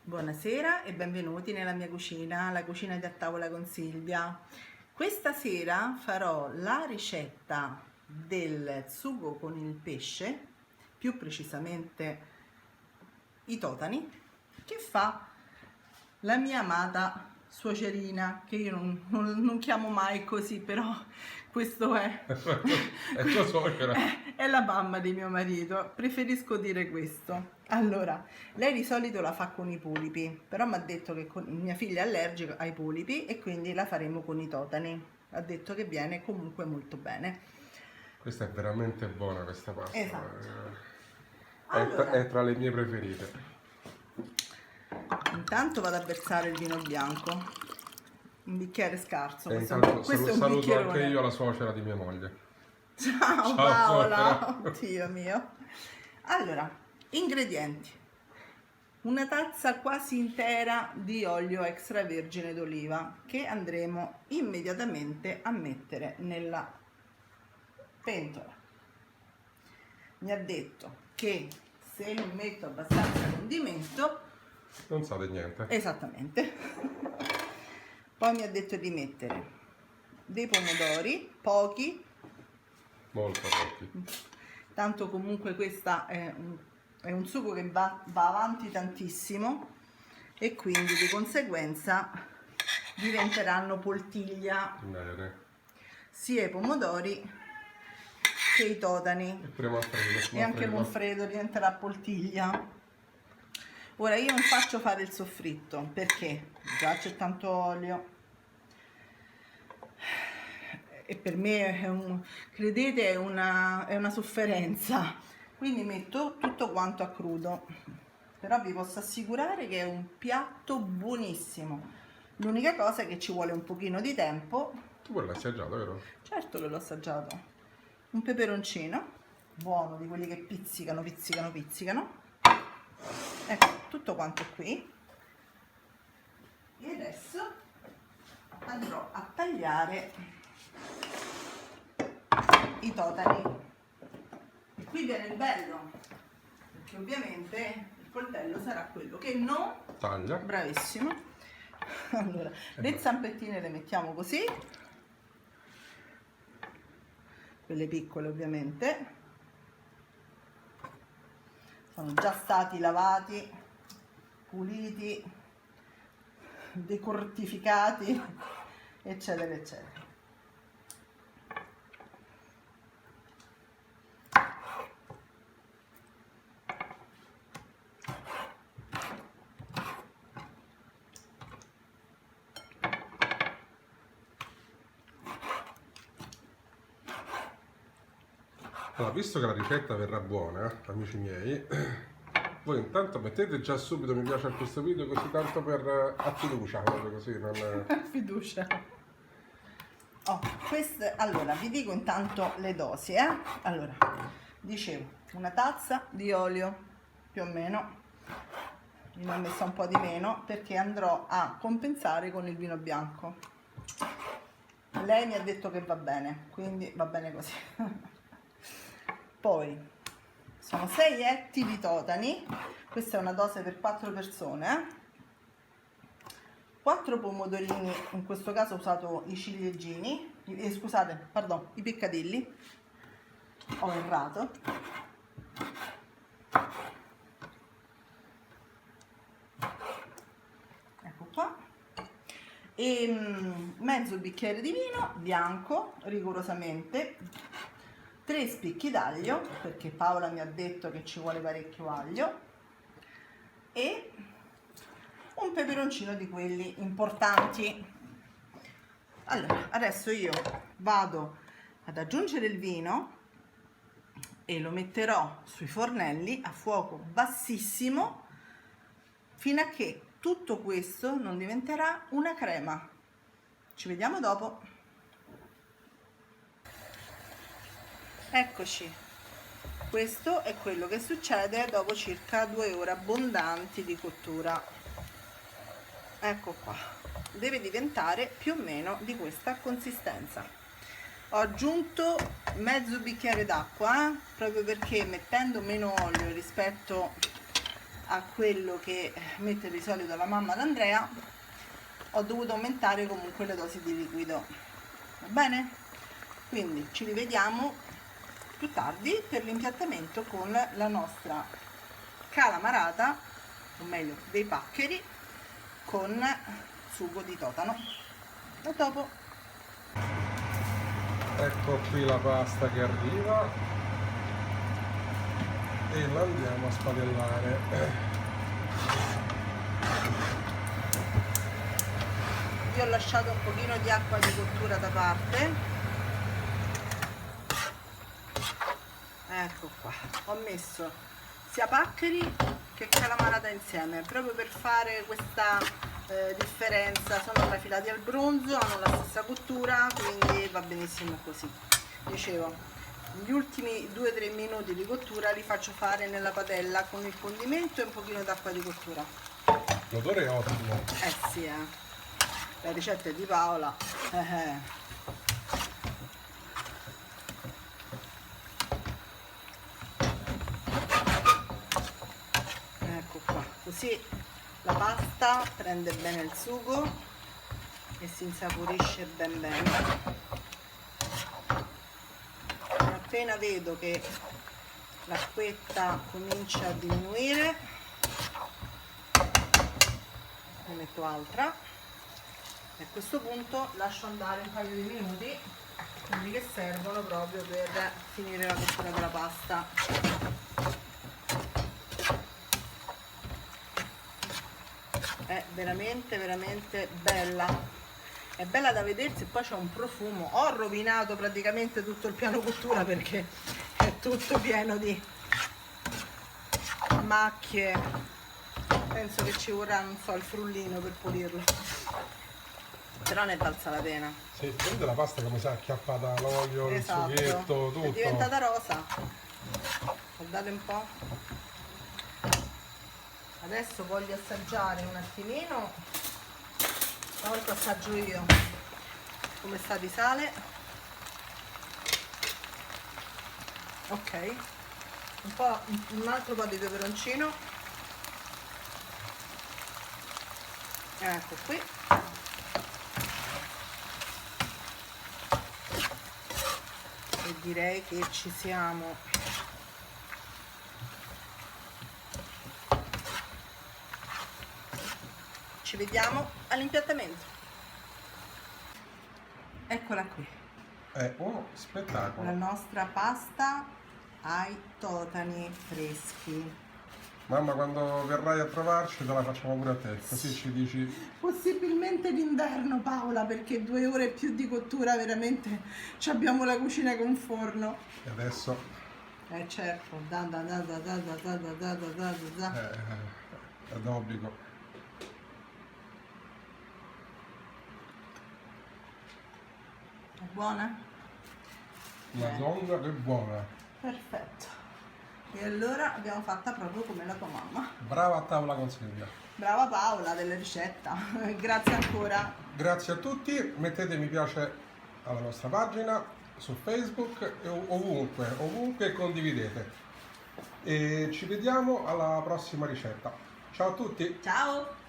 Buonasera e benvenuti nella mia cucina, la cucina di A Tavola con Silvia. Questa sera farò la ricetta del sugo con il pesce, più precisamente i totani, che fa la mia amata suocerina, che io non chiamo mai così, però questo è È tua suocera. è la mamma di mio marito, preferisco dire questo. Allora, lei di solito la fa con i polipi, però mi ha detto che mia figlia è allergica ai polipi e quindi la faremo con i totani. Ha detto che viene comunque molto bene. Questa è veramente buona questa pasta. Esatto. È, Allora, è tra le mie preferite. intanto vado a versare il vino bianco, un bicchiere scarso. E Questo, intanto questo è un saluto bicchierone. anche io la suocera di mia moglie. Ciao Ciao, Paola, suocera. Dio mio. Allora, ingredienti: una tazza quasi intera di olio extravergine d'oliva che andremo immediatamente a mettere nella pentola. Mi ha detto che se non metto abbastanza condimento, Non sa di niente. esattamente, poi mi ha detto di mettere dei pomodori, pochi, Molto pochi. tanto comunque questa è un sugo che va avanti tantissimo e quindi di conseguenza diventeranno poltiglia Bene. sia i pomodori che i totani, E pure Manfredo. e anche Monfredo diventerà poltiglia. Ora io non faccio fare il soffritto perché già c'è tanto olio e per me credete, è una sofferenza, quindi metto tutto quanto a crudo, però vi posso assicurare che è un piatto buonissimo. L'unica cosa è che ci vuole un pochino di tempo. Tu pure l'hai assaggiato, vero? Certo che l'ho assaggiato. Un peperoncino buono, di quelli che pizzicano, pizzicano, pizzicano. Ecco, tutto quanto qui. E adesso andrò a tagliare i totani. E qui viene il bello, perché ovviamente il coltello sarà quello che non... Taglia. Bravissimo. Allora, le zampettine le mettiamo così, quelle piccole ovviamente, sono già stati lavati, puliti, decortificati, eccetera eccetera. Allora, visto che la ricetta verrà buona, amici miei, voi intanto mettete già subito mi piace a questo video, così tanto per a fiducia, proprio così non... Fiducia. Oh, queste, allora vi dico intanto le dosi, allora, dicevo, una tazza di olio più o meno, ne ho messa un po' di meno perché andrò a compensare con il vino bianco. Lei mi ha detto che va bene, quindi va bene così. Poi sono 6 etti di totani, questa è una dose per 4 persone, 4 pomodorini, in questo caso ho usato i ciliegini, scusate, pardon, i piccadilli, ho errato. Ecco qua. E mezzo bicchiere di vino bianco, rigorosamente, 3 spicchi d'aglio, perché Paola mi ha detto che ci vuole parecchio aglio, e un peperoncino di quelli importanti. Allora, adesso io vado ad aggiungere il vino e lo metterò sui fornelli a fuoco bassissimo fino a che tutto questo non diventerà una crema. Ci vediamo dopo. Eccoci, questo è quello che succede dopo circa 2 ore abbondanti di cottura. Ecco qua, deve diventare più o meno di questa consistenza. Ho aggiunto mezzo bicchiere d'acqua, proprio perché mettendo meno olio rispetto a quello che mette di solito la mamma d'Andrea, ho dovuto aumentare comunque le dosi di liquido, va bene? Quindi ci rivediamo più tardi per l'impiattamento con la nostra calamarata, o meglio dei paccheri con sugo di totano. A dopo. Ecco qui la pasta che arriva e la andiamo a spadellare. Io ho lasciato un pochino di acqua di cottura da parte, ecco qua, ho messo sia paccheri che calamarata insieme proprio per fare questa differenza. Sono trafilati al bronzo, hanno la stessa cottura, quindi va benissimo così. Dicevo, gli ultimi 2-3 minuti di cottura li faccio fare nella padella con il condimento e un pochino d'acqua di cottura. L'odore è ottimo. Sì, la ricetta è di Paola. Ecco qua, così la pasta prende bene il sugo e si insaporisce ben bene. Appena vedo che l'acquetta comincia a diminuire, ne metto altra e a questo punto lascio andare un paio di minuti, quelli che servono proprio per finire la cottura della pasta. È veramente bella, è bella da vedersi e poi c'è un profumo. Ho rovinato praticamente tutto il piano cottura perché è tutto pieno di macchie, penso che ci vorrà, non so, il frullino per pulirlo, però ne è valsa la pena. Sì, vedete la pasta come si è acchiappata all'olio, Esatto. il sughetto, tutto. È diventata rosa, guardate un po'. Adesso voglio assaggiare un attimino, stavolta assaggio io, come sta di sale. Ok, un altro po' di peperoncino, ecco qui. E direi che ci siamo. Ci vediamo all'impiattamento. Eccola qui, È uno spettacolo. la nostra pasta ai totani freschi. Mamma, quando verrai a trovarci te la facciamo pure a te, così ci dici. Possibilmente d'inverno, Paola, perché 2 ore più di cottura veramente ci abbiamo la cucina con forno. E adesso Certo, è d'obbligo. È buona? Madonna che buona. Perfetto. E allora abbiamo fatta proprio come la tua mamma. Brava a tavola con Silvia. Brava Paola della ricetta. Grazie ancora. Grazie a tutti, mettete mi piace alla nostra pagina su Facebook e ovunque condividete. E ci vediamo alla prossima ricetta. Ciao a tutti! Ciao!